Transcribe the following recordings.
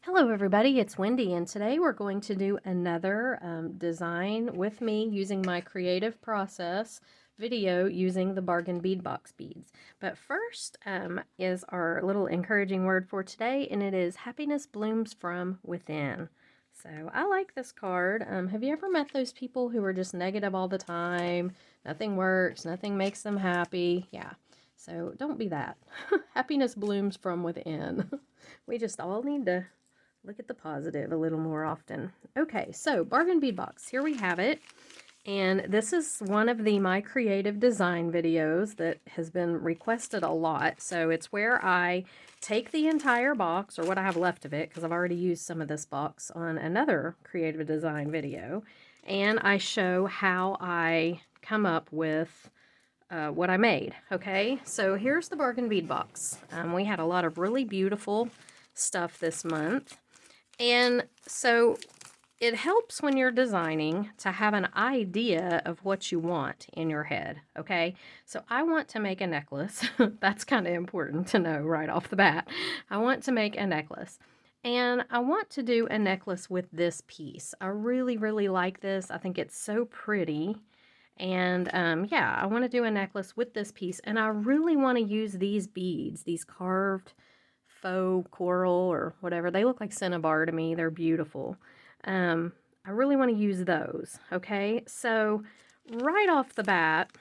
Hello everybody, it's Wendy, and today we're going to do another design with me using my creative process video using the bargain bead box beads. But first is our little encouraging word for today, and it is happiness blooms from within. So I like this card. Have you ever met those people who are just negative all the time? Nothing works, nothing makes them happy. Yeah, so don't be that. Happiness blooms from within. We just all need to look at the positive a little more often. Okay, so bargain bead box, here we have it. And this is one of the My Creative Design videos that has been requested a lot. So it's where I take the entire box, or what I have left of it, because I've already used some of this box on another creative design video, and I show how I come up with what I made. Okay, so here's the bargain bead box. We had a lot of really beautiful stuff this month. And so it helps when you're designing to have an idea of what you want in your head, okay? So I want to make a necklace. That's kind of important to know right off the bat. I want to make a necklace. And I want to do a necklace with this piece. I really, really like this. I think it's so pretty. And yeah, I want to do a necklace with this piece. And I really want to use these beads, these carved faux coral or whatever. They look like cinnabar to me. They're beautiful. I really want to use those. Okay, so right off the bat,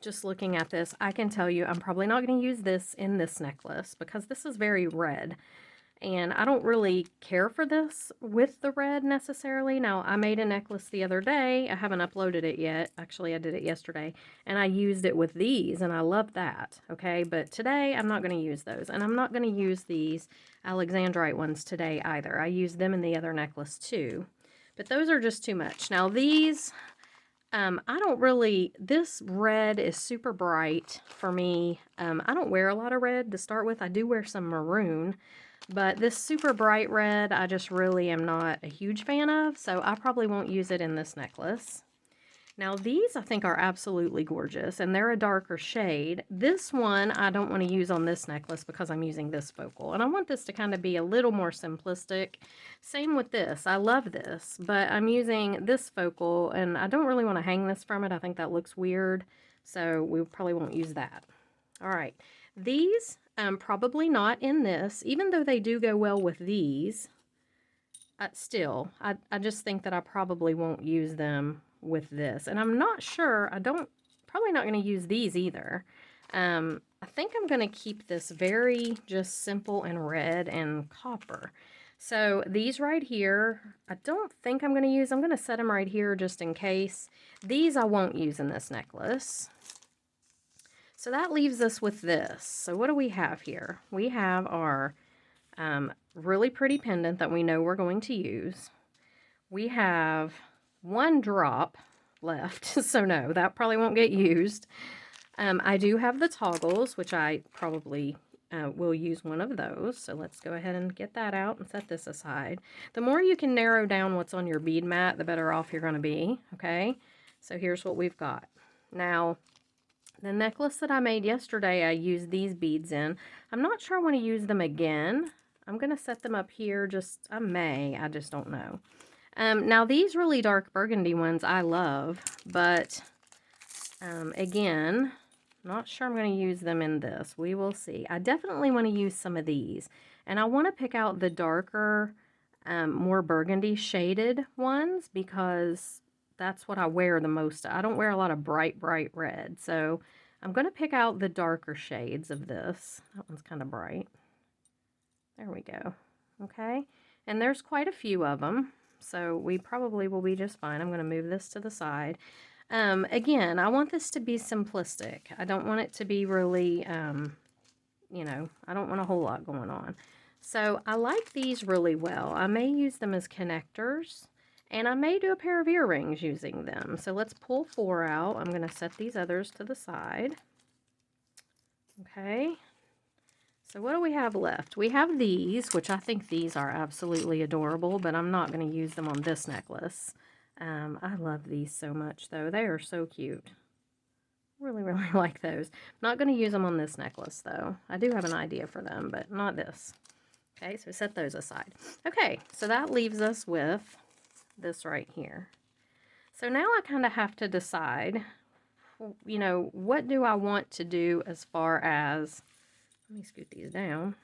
just looking at this, I can tell you I'm probably not going to use this in this necklace because this is very red. And I don't really care for this with the red necessarily. Now, I made a necklace the other day. I haven't uploaded it yet. Actually, I did it yesterday. And I used it with these, and I love that. Okay, but today I'm not going to use those. And I'm not going to use these Alexandrite ones today either. I used them in the other necklace too. But those are just too much. Now, these, I don't really, this red is super bright for me. I don't wear a lot of red to start with. I do wear some maroon. But this super bright red, I just really am not a huge fan of, so I probably won't use it in this necklace. Now these I think are absolutely gorgeous, and they're a darker shade. This one I don't want to use on this necklace because I'm using this focal, and I want this to kind of be a little more simplistic. Same with this. I love this, but I'm using this focal, and I don't really want to hang this from it. I think that looks weird, so we probably won't use that. All right, these probably not in this, even though they do go well with these. Still, I just think that I probably won't use them with this. And I'm not sure, probably not going to use these either. I think I'm going to keep this very just simple and red and copper. So these right here, I don't think I'm going to use. I'm going to set them right here just in case. These I won't use in this necklace. So that leaves us with this. So what do we have here? We have our really pretty pendant that we know we're going to use. We have one drop left, so no, that probably won't get used. I do have the toggles, which I probably will use one of those. So let's go ahead and get that out and set this aside. The more you can narrow down what's on your bead mat, the better off you're going to be, okay? So here's what we've got. Now, the necklace that I made yesterday, I used these beads in. I'm not sure I want to use them again. I'm going to set them up here. I just don't know. Now, these really dark burgundy ones I love, but again, not sure I'm going to use them in this. We will see. I definitely want to use some of these, and I want to pick out the darker, more burgundy shaded ones because that's what I wear the most. I don't wear a lot of bright red. So I'm going to pick out the darker shades of this. That one's kind of bright. There we go. Okay. And there's quite a few of them. So we probably will be just fine. I'm going to move this to the side. Again, I want this to be simplistic. I don't want it to be really, you know, I don't want a whole lot going on. So I like these really well. I may use them as connectors. And I may do a pair of earrings using them. So let's pull 4 out. I'm going to set these others to the side. Okay. So what do we have left? We have these, which I think these are absolutely adorable, but I'm not going to use them on this necklace. I love these so much, though. They are so cute. Really, really like those. Not going to use them on this necklace, though. I do have an idea for them, but not this. Okay, so set those aside. Okay, so that leaves us with this right here. So now I kind of have to decide, you know, what do I want to do as far as, let me scoot these down.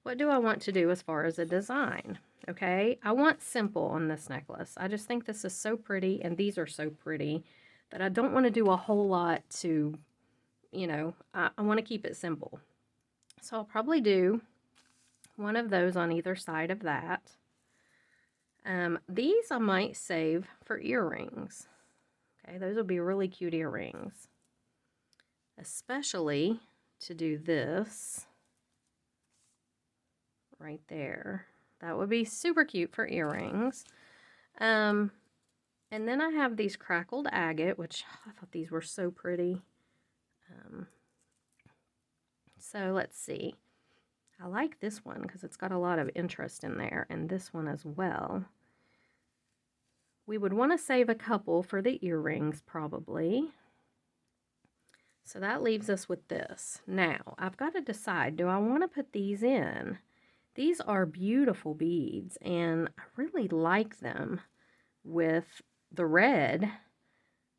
What do I want to do as far as a design? Okay, I want simple on this necklace. I just think this is so pretty, and these are so pretty that I don't want to do a whole lot to, you know, I want to keep it simple. So I'll probably do one of those on either side of that. These I might save for earrings. Okay, those will be really cute earrings. Especially to do this right there. That would be super cute for earrings. And then I have these crackled agate, which I thought these were so pretty. So let's see. I like this one because it's got a lot of interest in there, and this one as well. We would want to save a couple for the earrings probably. So that leaves us with this. Now, I've got to decide, do I want to put these in? These are beautiful beads, and I really like them with the red.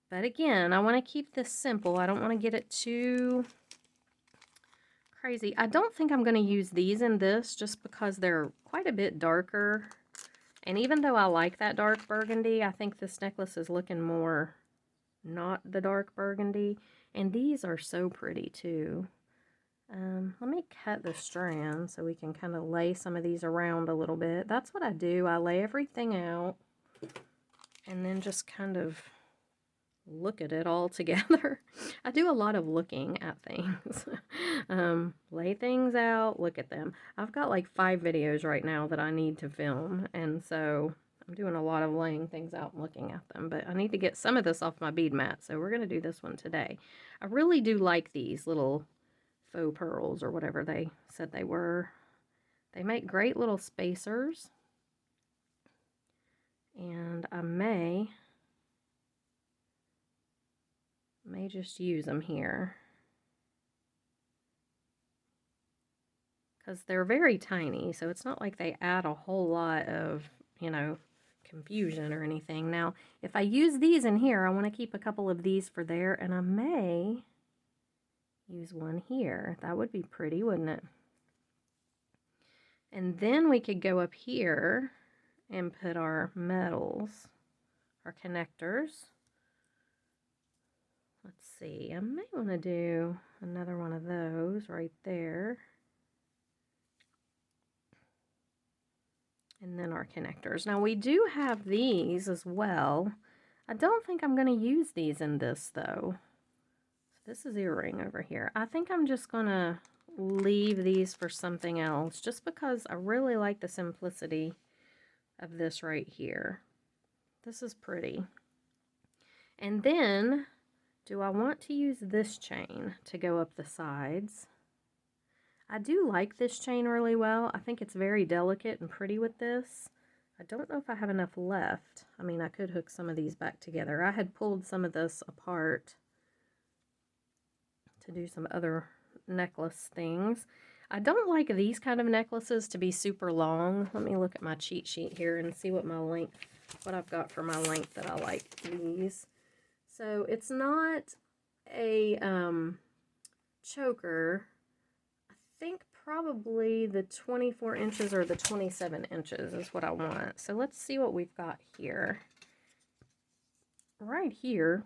But again, I want to keep this simple. I don't want to get it too crazy. I don't think I'm going to use these in this just because they're quite a bit darker. And even though I like that dark burgundy, I think this necklace is looking more not the dark burgundy. And these are so pretty too. Let me cut the strand so we can kind of lay some of these around a little bit. That's what I do. I lay everything out and then just kind of look at it all together. I do a lot of looking at things. Lay things out, look at them. I've got like 5 videos right now that I need to film, and so I'm doing a lot of laying things out and looking at them, but I need to get some of this off my bead mat, so we're going to do this one today. I really do like these little faux pearls or whatever they said they were. They make great little spacers, and I may just use them here because they're very tiny, so it's not like they add a whole lot of, you know, confusion or anything. Now, if I use these in here, I want to keep a couple of these for there, and I may use one here. That would be pretty, wouldn't it? And then we could go up here and put our metals, our connectors. Let's see, I may want to do another one of those right there. And then our connectors. Now we do have these as well. I don't think I'm going to use these in this though. So this is earring over here. I think I'm just going to leave these for something else just because I really like the simplicity of this right here. This is pretty. And then, do I want to use this chain to go up the sides? I do like this chain really well. I think it's very delicate and pretty with this. I don't know if I have enough left. I mean, I could hook some of these back together. I had pulled some of this apart to do some other necklace things. I don't like these kind of necklaces to be super long. Let me look at my cheat sheet here and see what my length, what I've got for my length that I like these. So it's not a choker. I think probably the 24 inches or the 27 inches is what I want. So let's see what we've got here. Right here,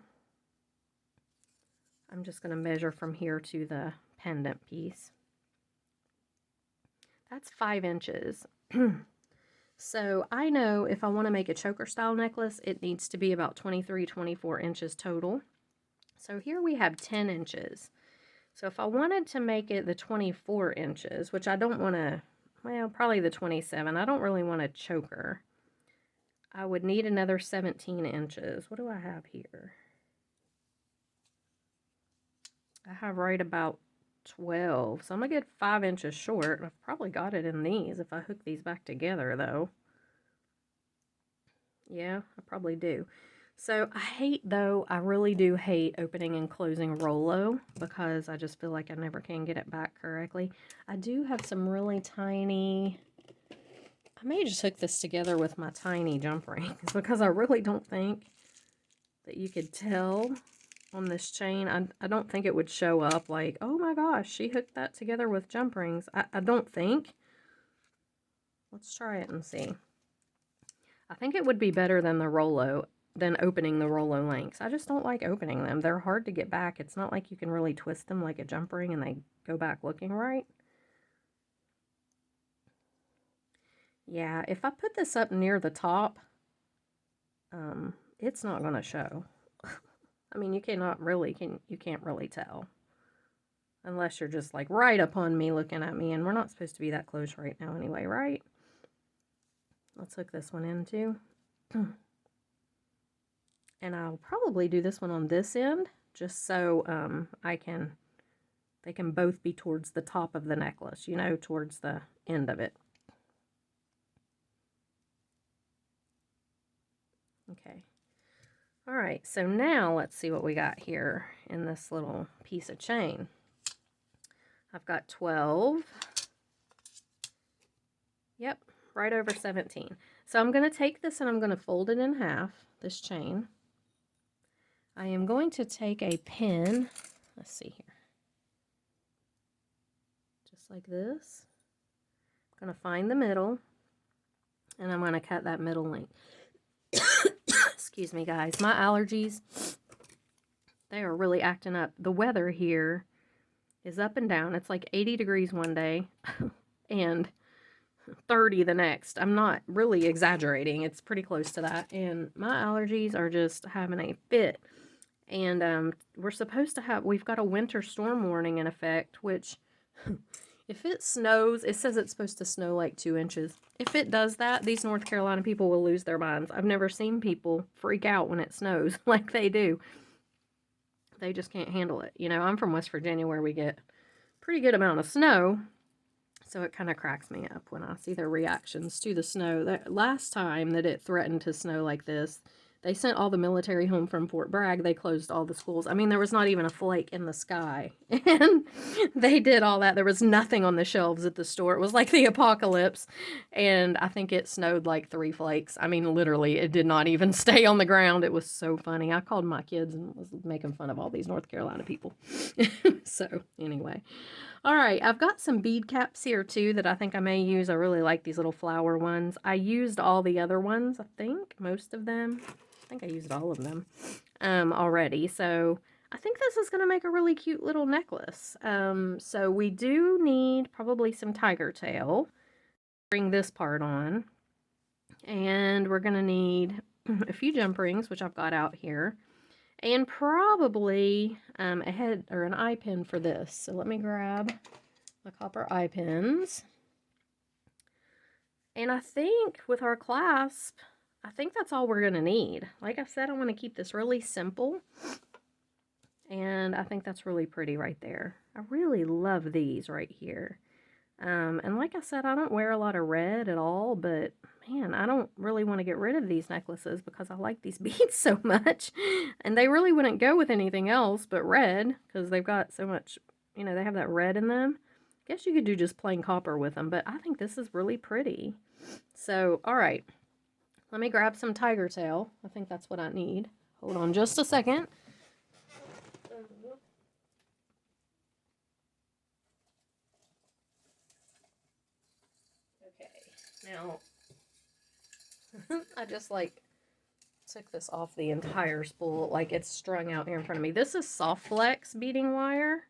I'm just going to measure from here to the pendant piece. That's 5 inches. So I know if I want to make a choker style necklace, it needs to be about 23, 24 inches total. So here we have 10 inches. So if I wanted to make it the 24 inches, which I don't want to, well, probably the 27. I don't really want a choker. I would need another 17 inches. What do I have here? I have right about 12. So I'm going to get 5 inches short. I've probably got it in these if I hook these back together, though. Yeah, I probably do. So I hate, though, I really do hate opening and closing Rollo because I just feel like I never can get it back correctly. I do have some really tiny I may just hook this together with my tiny jump rings because I really don't think that you could tell on this chain. I don't think it would show up like, oh my gosh, she hooked that together with jump rings. I don't think. Let's try it and see. I think it would be better than the Rollo, than opening the Rollo links. I just don't like opening them. They're hard to get back. It's not like you can really twist them like a jump ring and they go back looking right. Yeah, if I put this up near the top, it's not going to show. I mean, you can't really tell. Unless you're just like right upon me looking at me, and we're not supposed to be that close right now anyway, right? Let's hook this one in too. And I'll probably do this one on this end, just so they can both be towards the top of the necklace, you know, towards the end of it. Okay. All right, so now let's see what we got here in this little piece of chain. I've got 12. Yep, right over 17. So I'm going to take this and I'm going to fold it in half, this chain. I am going to take a pin, let's see here, just like this. I'm going to find the middle, and I'm going to cut that middle length. Excuse me, guys. My allergies, they are really acting up. The weather here is up and down. It's like 80 degrees one day and 30 the next. I'm not really exaggerating. It's pretty close to that. And my allergies are just having a fit. And we're supposed to have, we've got a winter storm warning in effect, which if it snows, it says it's supposed to snow like 2 inches. If it does that, these North Carolina people will lose their minds. I've never seen people freak out when it snows like they do. They just can't handle it. You know, I'm from West Virginia where we get a pretty good amount of snow. So it kind of cracks me up when I see their reactions to the snow. The last time that it threatened to snow like this, they sent all the military home from Fort Bragg. They closed all the schools. I mean, there was not even a flake in the sky. And they did all that. There was nothing on the shelves at the store. It was like the apocalypse. And I think it snowed like 3 flakes. I mean, literally, it did not even stay on the ground. It was so funny. I called my kids and was making fun of all these North Carolina people. So, anyway. All right, I've got some bead caps here too that I think I may use. I really like these little flower ones. I used all the other ones, I think, most of them. I think I used all of them already. So I think this is going to make a really cute little necklace. So we do need probably some tiger tail. Bring this part on. And we're going to need a few jump rings, which I've got out here. And probably a head or an eye pin for this. So let me grab my copper eye pins. And I think with our clasp, I think that's all we're going to need. Like I said, I want to keep this really simple. And I think that's really pretty right there. I really love these right here. And like I said, I don't wear a lot of red at all, but man, I don't really want to get rid of these necklaces because I like these beads so much. And they really wouldn't go with anything else but red because they've got so much, you know, they have that red in them. I guess you could do just plain copper with them, but I think this is really pretty. So, all right, let me grab some tiger tail. I think that's what I need. Hold on just a second. Now, I just like took this off the entire spool, like it's strung out here in front of me. This is Soft Flex beading wire,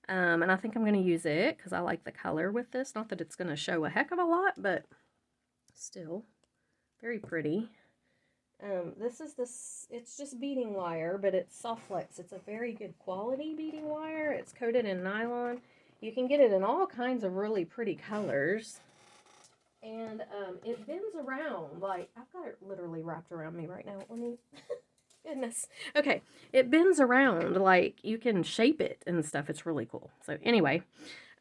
and I think I'm going to use it because I like the color with this. Not that it's going to show a heck of a lot, but still very pretty. It's just beading wire, but it's Soft Flex. It's a very good quality beading wire. It's coated in nylon. You can get it in all kinds of really pretty colors. And it bends around, like, I've got it literally wrapped around me right now. Let me, goodness. Okay, it bends around, like, you can shape it and stuff. It's really cool. So, anyway,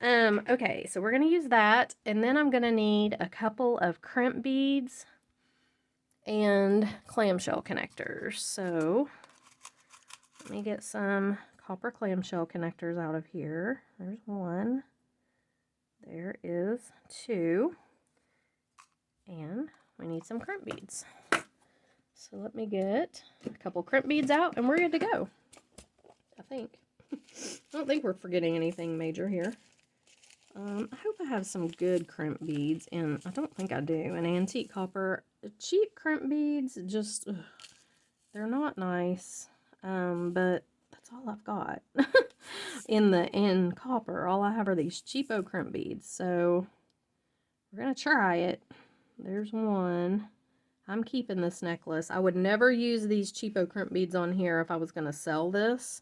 okay, so we're going to use that. And then I'm going to need a couple of crimp beads and clamshell connectors. So, let me get some copper clamshell connectors out of here. There's one. There is two. And we need some crimp beads. So let me get a couple crimp beads out and we're good to go. I think. I don't think we're forgetting anything major here. I hope I have some good crimp beads, and I don't think I do. An antique copper. Cheap crimp beads, just, ugh, they're not nice, but that's all I've got. in copper, all I have are these cheapo crimp beads, so we're going to try it. There's one. I'm keeping this necklace. I would never use these cheapo crimp beads on here if I was going to sell this.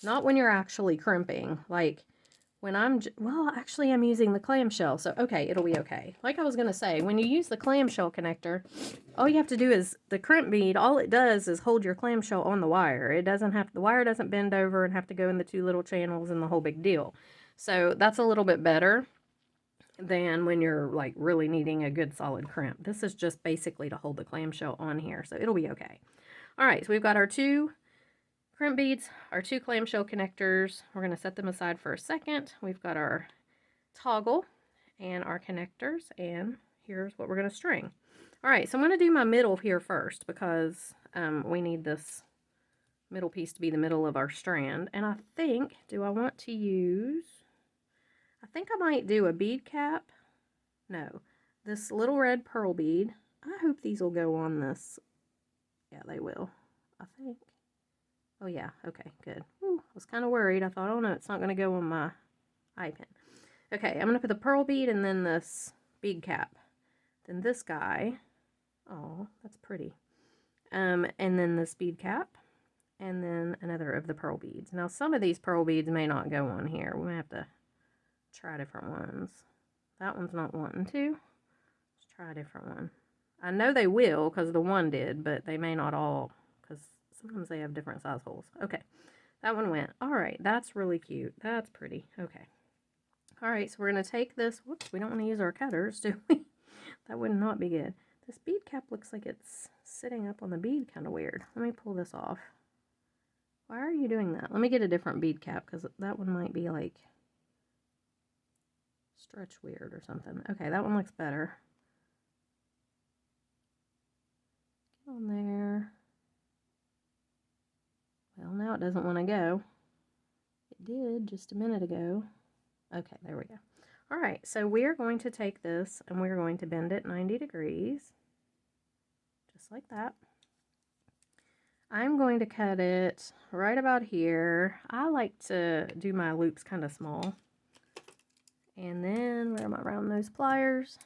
Not when you're actually crimping. Like, when well, actually, I'm using the clamshell, so okay, it'll be okay. Like I was going to say, when you use the clamshell connector, all you have to do is, the crimp bead, all it does is hold your clamshell on the wire. It doesn't have, the wire doesn't bend over and have to go in the two little channels and the whole big deal. So that's a little bit better than when you're like really needing a good solid crimp. This is just basically to hold the clamshell on here, so it'll be okay. All right, so we've got our two crimp beads, our two clamshell connectors. We're going to set them aside for a second. We've got our toggle and our connectors, and here's what we're going to string. All right, so I'm going to do my middle here first because we need this middle piece to be the middle of our strand. And I think, do I want to use, I think I might do a bead cap. No, this little red pearl bead. I hope these will go on this. Yeah, they will, I think. Oh yeah, okay, good. Ooh, I was kind of worried. I thought, oh no, it's not going to go on my eye pin. Okay, I'm going to put the pearl bead and then this bead cap. Then this guy. Oh, that's pretty. And then this bead cap. And then another of the pearl beads. Now, some of these pearl beads may not go on here. We may have to try different ones. That one's not wanting to. Let's try a different one. I know they will because the one did, but they may not all, because sometimes they have different size holes. Okay, that one went. All right, that's really cute. That's pretty. Okay. All right, so we're going to take this. Whoops, we don't want to use our cutters, do we? That would not be good. This bead cap looks like it's sitting up on the bead, kind of weird. Let me pull this off. Why are you doing that? Let me get a different bead cap because that one might be like stretch weird or something. Okay, that one looks better. Get on there. Well, now it doesn't want to go. It did just a minute ago. Okay, there we go. All right, so we're going to take this and we're going to bend it 90 degrees. Just like that. I'm going to cut it right about here. I like to do my loops kind of small. And then, where am I around those pliers?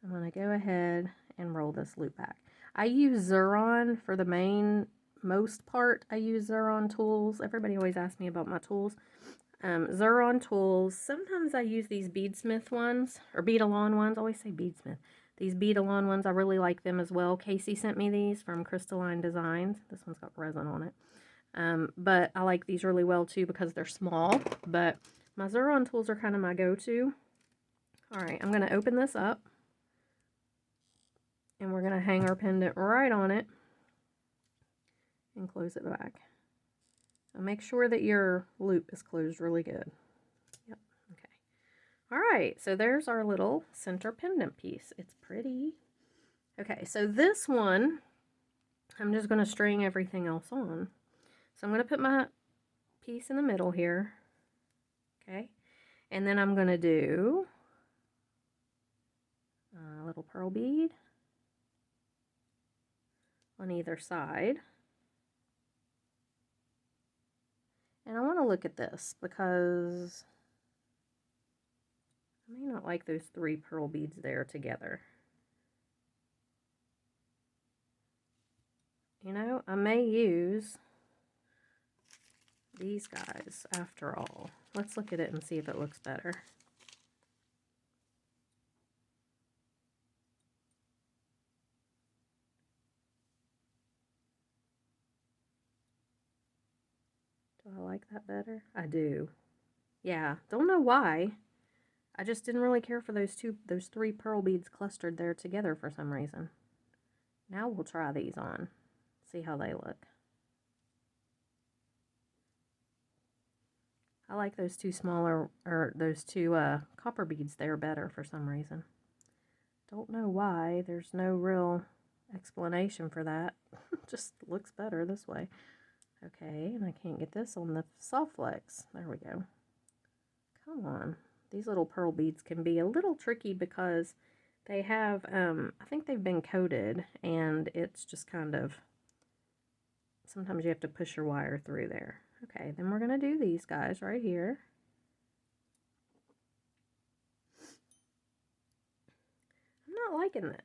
I'm going to go ahead and roll this loop back. I use Xuron for the most part. I use Xuron tools. Everybody always asks me about my tools. Xuron tools. Sometimes I use these Beadsmith ones, or Beadalon ones. I always say Beadsmith. These Beadalon ones, I really like them as well. Casey sent me these from Crystalline Designs. This one's got resin on it. But I like these really well too because they're small. But my Xuron tools are kind of my go-to. All right, I'm going to open this up. And we're going to hang our pendant right on it. And close it back. Now make sure that your loop is closed really good. Yep, okay. All right, so there's our little center pendant piece. It's pretty. Okay, so this one, I'm just going to string everything else on. So I'm going to put my piece in the middle here. Okay, and then I'm going to do a little pearl bead on either side. And I want to look at this because I may not like those 3 pearl beads there together. You know, I may use these guys after all. Let's look at it and see if it looks better. Do I like that better? I do. Yeah, don't know why. I just didn't really care for those 3 pearl beads clustered there together for some reason. Now we'll try these on. See how they look. I like those 2 smaller, or those 2 copper beads there better for some reason. Don't know why. There's no real explanation for that. Just looks better this way. Okay, and I can't get this on the soft flex. There we go. Come on. These little pearl beads can be a little tricky because they have, I think they've been coated, and it's just kind of, sometimes you have to push your wire through there. Okay, then we're going to do these guys right here. I'm not liking that.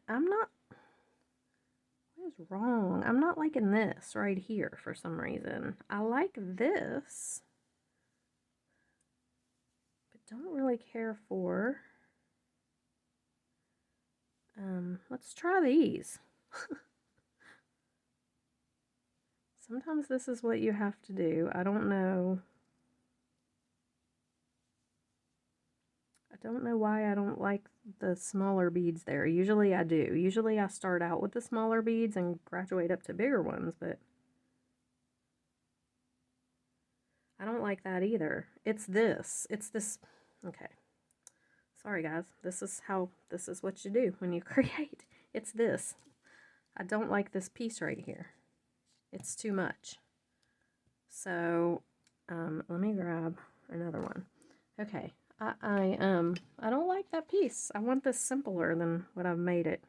What is wrong? I'm not liking this right here for some reason. I like this, but don't really care for, let's try these. Sometimes this is what you have to do. I don't know. I don't know why I don't like the smaller beads there. Usually I do. Usually I start out with the smaller beads and graduate up to bigger ones, but I don't like that either. It's this. It's this. Okay. Sorry guys. This is what you do when you create. It's this. I don't like this piece right here. It's too much. So, let me grab another one. Okay. I don't like that piece. I want this simpler than what I've made it.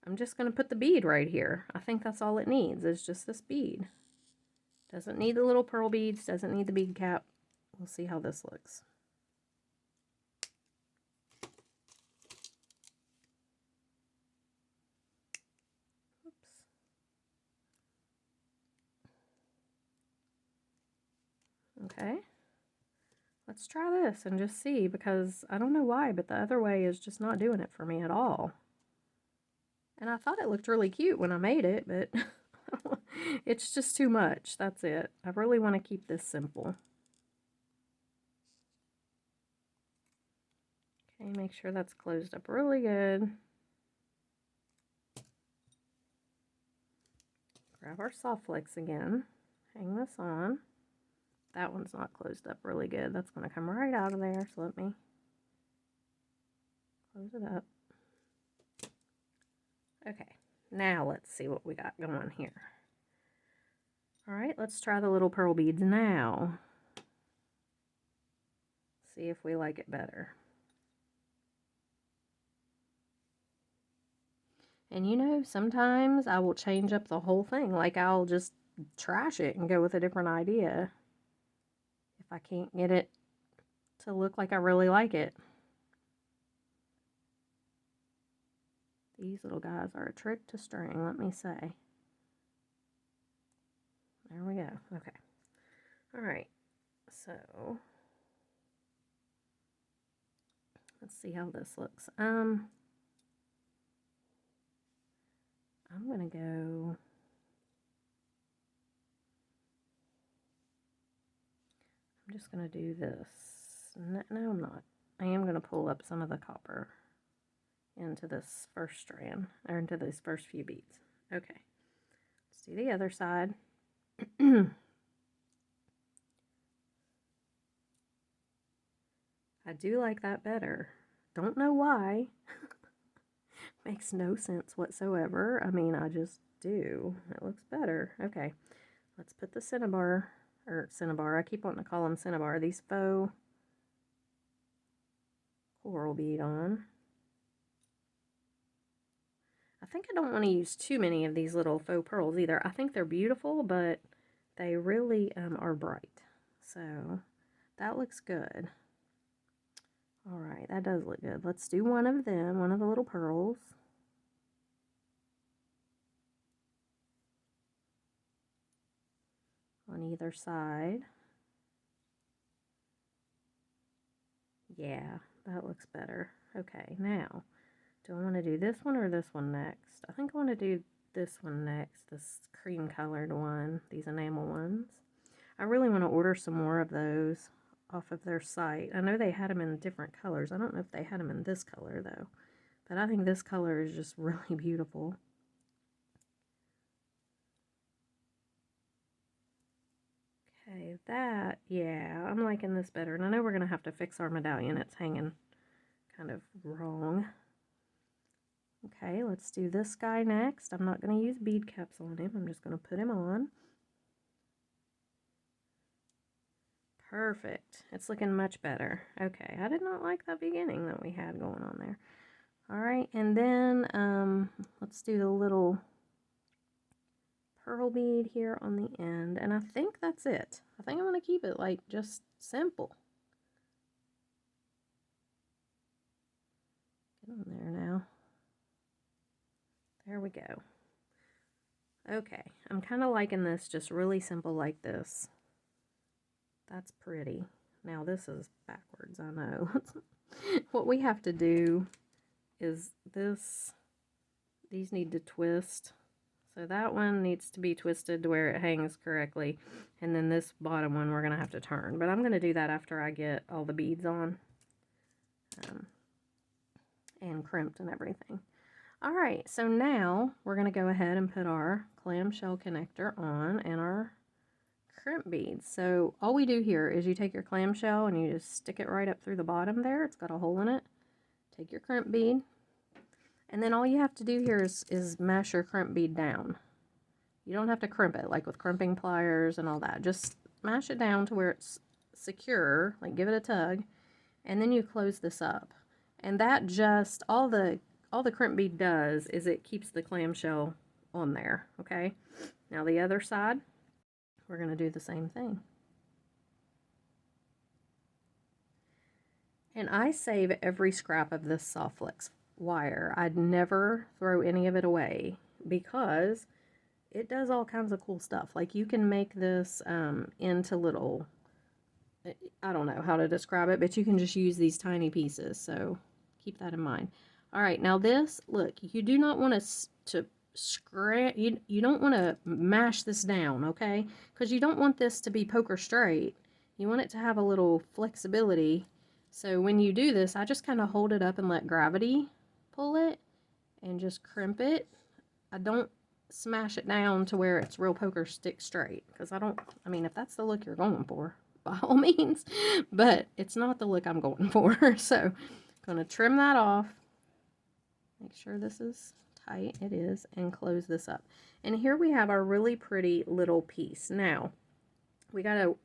I'm just going to put the bead right here. I think that's all it needs, is just this bead. Doesn't need the little pearl beads, doesn't need the bead cap. We'll see how this looks. Oops. Okay. Let's try this and just see, because I don't know why, but the other way is just not doing it for me at all. And I thought it looked really cute when I made it, but it's just too much. That's it. I really want to keep this simple. Okay, make sure that's closed up really good. Grab our soft flex again. Hang this on. That one's not closed up really good. That's going to come right out of there, so let me close it up. Okay, now let's see what we got going here. All right, let's try the little pearl beads now. See if we like it better. And you know, sometimes I will change up the whole thing. Like I'll just trash it and go with a different idea if I can't get it to look like I really like it. These little guys are a trick to string, let me say. There we go. Okay. All right. So let's see how this looks. I'm gonna go. I'm just gonna do this. No, I'm not. I am gonna pull up some of the copper into this first strand, or into these first few beads. Okay. Let's do the other side. I do like that better. Don't know why. Makes no sense whatsoever. I mean, I just do. It looks better. Okay, let's put the cinnabar, I keep wanting to call them cinnabar, these faux coral bead on. I think I don't want to use too many of these little faux pearls either. I think they're beautiful, but they really are bright. So that looks good. All right, that does look good. Let's do one of them, one of the little pearls. On either side. Yeah, that looks better. Okay, now, do I want to do this one or this one next? I think I want to do this one next, this cream colored one, these enamel ones. I really want to order some more of those off of their site. I know they had them in different colors. I don't know if they had them in this color though, but I think this color is just really beautiful. Okay, that, yeah, I'm liking this better. And I know we're going to have to fix our medallion. It's hanging kind of wrong. Okay, let's do this guy next. I'm not going to use bead caps on him. I'm just going to put him on. Perfect. It's looking much better. Okay, I did not like that beginning that we had going on there. All right, and then let's do the little pearl bead here on the end, and I think that's it. I think I'm going to keep it like just simple. Get on there now. There we go. Okay, I'm kind of liking this just really simple like this. That's pretty. Now this is backwards, I know. What we have to do is these need to twist. So that one needs to be twisted to where it hangs correctly. And then this bottom one we're going to have to turn. But I'm going to do that after I get all the beads on. And crimped and everything. Alright, so now we're going to go ahead and put our clamshell connector on and our crimp beads. So all we do here is you take your clamshell and you just stick it right up through the bottom there. It's got a hole in it. Take your crimp bead. And then all you have to do here is mash your crimp bead down. You don't have to crimp it like with crimping pliers and all that. Just mash it down to where it's secure, like give it a tug, and then you close this up. And that just, all the crimp bead does is it keeps the clamshell on there, okay? Now the other side, we're going to do the same thing. And I save every scrap of this soft flex wire. I'd never throw any of it away because it does all kinds of cool stuff. Like you can make this into little, I don't know how to describe it, but you can just use these tiny pieces. So keep that in mind. All right, now this, look, you do not want to scratch, you don't want to mash this down, okay? Because you don't want this to be poker straight. You want it to have a little flexibility. So when you do this, I just kind of hold it up and let gravity pull it and just crimp it. I don't smash it down to where it's real poker stick straight, because I mean, if that's the look you're going for, by all means, but it's not the look I'm going for. So I'm going to trim that off. Make sure this is tight. It is. And close this up. And here we have our really pretty little piece. Now, we gotta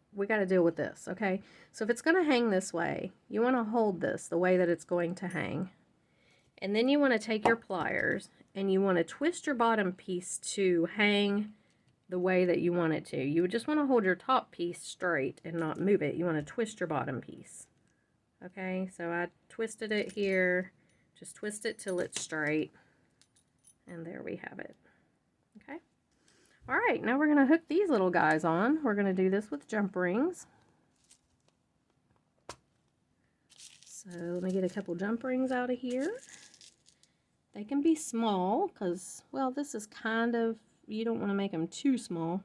deal with this, okay? So if it's gonna hang this way, you wanna hold this the way that it's going to hang. And then you wanna take your pliers and you wanna twist your bottom piece to hang the way that you want it to. You would just wanna hold your top piece straight and not move it. You wanna twist your bottom piece. Okay, so I twisted it here. Just twist it till it's straight. And there we have it. Okay. All right, now we're going to hook these little guys on. We're going to do this with jump rings. So let me get a couple jump rings out of here. They can be small because, well, this is kind of, you don't want to make them too small.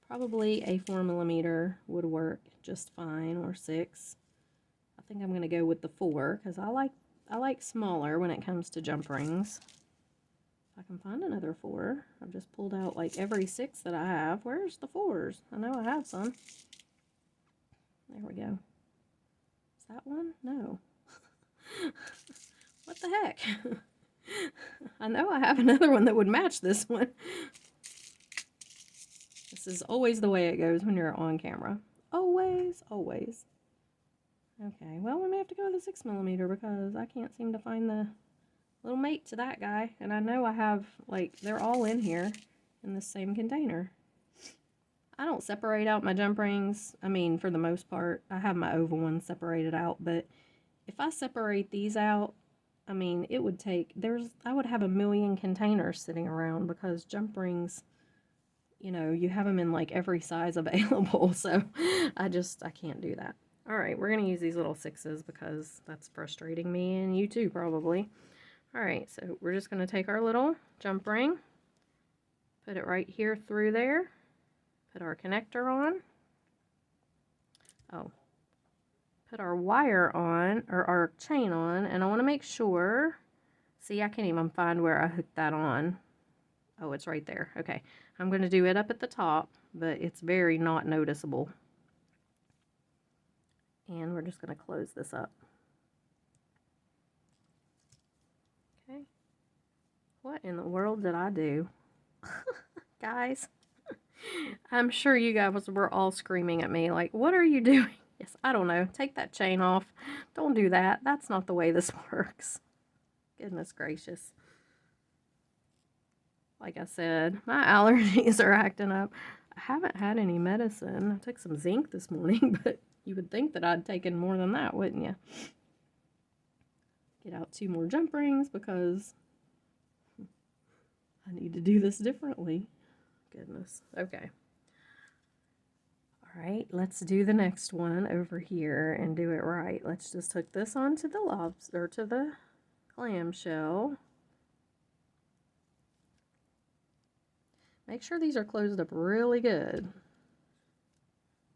Probably a 4mm would work just fine, or 6. I think I'm going to go with the 4 because I like smaller when it comes to jump rings. If I can find another 4. I've just pulled out like every 6 that I have. Where's the 4s? I know I have some. There we go. Is that one? No. What the heck? I know I have another one that would match this one. This is always the way it goes when you're on camera. Always, always. Okay, well, we may have to go with a 6mm because I can't seem to find the little mate to that guy. And I know I have, like, they're all in here in the same container. I don't separate out my jump rings. I mean, for the most part, I have my oval ones separated out. But if I separate these out, I mean, it would take, I would have a million containers sitting around because jump rings, you know, you have them in like every size available. So I can't do that. All right, we're going to use these little 6s because that's frustrating me and you too, probably. All right, so we're just going to take our little jump ring, put it right here through there, put our connector on. Oh, put our wire on, or our chain on, and I want to make sure, see, I can't even find where I hooked that on. Oh, it's right there. Okay, I'm going to do it up at the top, but it's very not noticeable. And we're just going to close this up. Okay. What in the world did I do? Guys, I'm sure you guys were all screaming at me like, what are you doing? Yes, I don't know. Take that chain off. Don't do that. That's not the way this works. Goodness gracious. Like I said, my allergies are acting up. I haven't had any medicine. I took some zinc this morning, but you would think that I'd taken more than that, wouldn't you? Get out 2 more jump rings because I need to do this differently. Goodness. Okay. All right, let's do the next one over here and do it right. Let's just hook this onto the lobster, to the clamshell. Make sure these are closed up really good.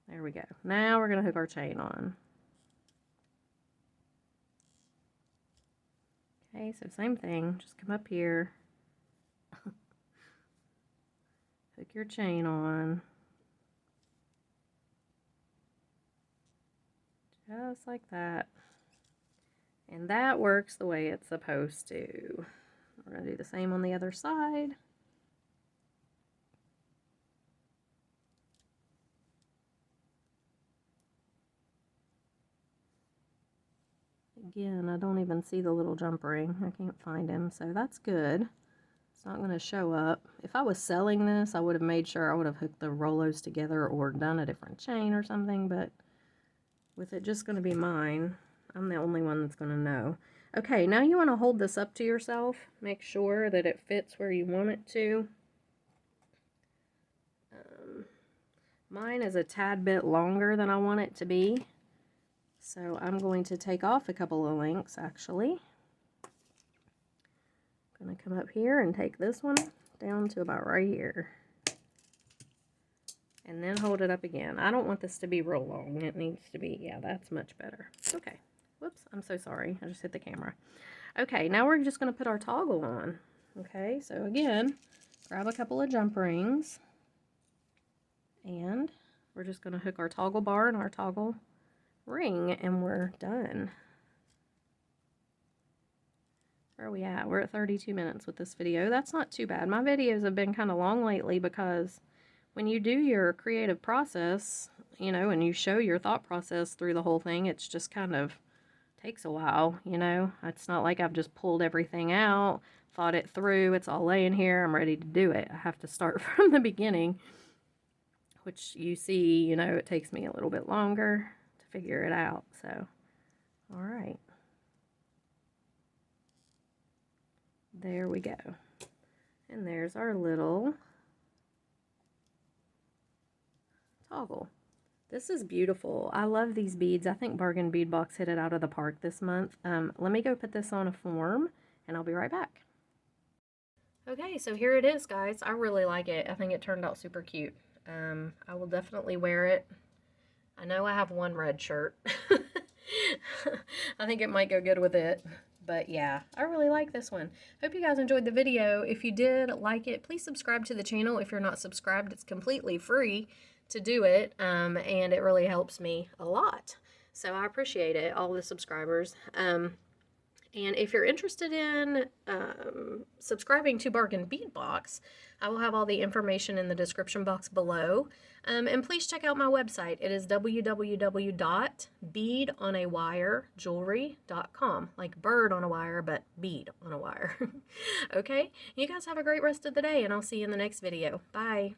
There we go. Now we're going to hook our chain on. Okay, so same thing. Just come up here. Hook your chain on. Just like that. And that works the way it's supposed to. We're going to do the same on the other side. Again, I don't even see the little jump ring. I can't find him, so that's good. It's not going to show up. If I was selling this, I would have made sure I would have hooked the Rolos together or done a different chain or something, but with it just going to be mine, I'm the only one that's going to know. Okay, now you want to hold this up to yourself. Make sure that it fits where you want it to. Mine is a tad bit longer than I want it to be. So I'm going to take off a couple of links, actually. I'm going to come up here and take this one down to about right here. And then hold it up again. I don't want this to be real long. It needs to be, yeah, that's much better. Okay. Whoops, I'm so sorry. I just hit the camera. Okay, now we're just going to put our toggle on. Okay, so again, grab a couple of jump rings. And we're just going to hook our toggle bar and our toggle ring, and we're done. Where are we at? We're at 32 minutes with this video. That's not too bad. My videos have been kind of long lately because when you do your creative process, you know, and you show your thought process through the whole thing, it's just kind of takes a while, you know. It's not like I've just pulled everything out, thought it through, it's all laying here, I'm ready to do it. I have to start from the beginning, which you see, you know, it takes me a little bit longer to figure it out. So, all right. There we go. And there's our little toggle. This is beautiful. I love these beads. I think Bargain Bead Box hit it out of the park this month. Let me go put this on a form and I'll be right back. Okay, so here it is, guys. I really like it. I think it turned out super cute. I will definitely wear it. I know I have one red shirt. I think it might go good with it. But yeah, I really like this one. Hope you guys enjoyed the video. If you did like it, please subscribe to the channel. If you're not subscribed, it's completely free to do it, and it really helps me a lot. So I appreciate it, all the subscribers. And if you're interested in subscribing to Bargain Bead Box, I will have all the information in the description box below. And please check out my website. It is www.beadonawireJewelry.com. Like bird on a wire, but bead on a wire. Okay? You guys have a great rest of the day, and I'll see you in the next video. Bye.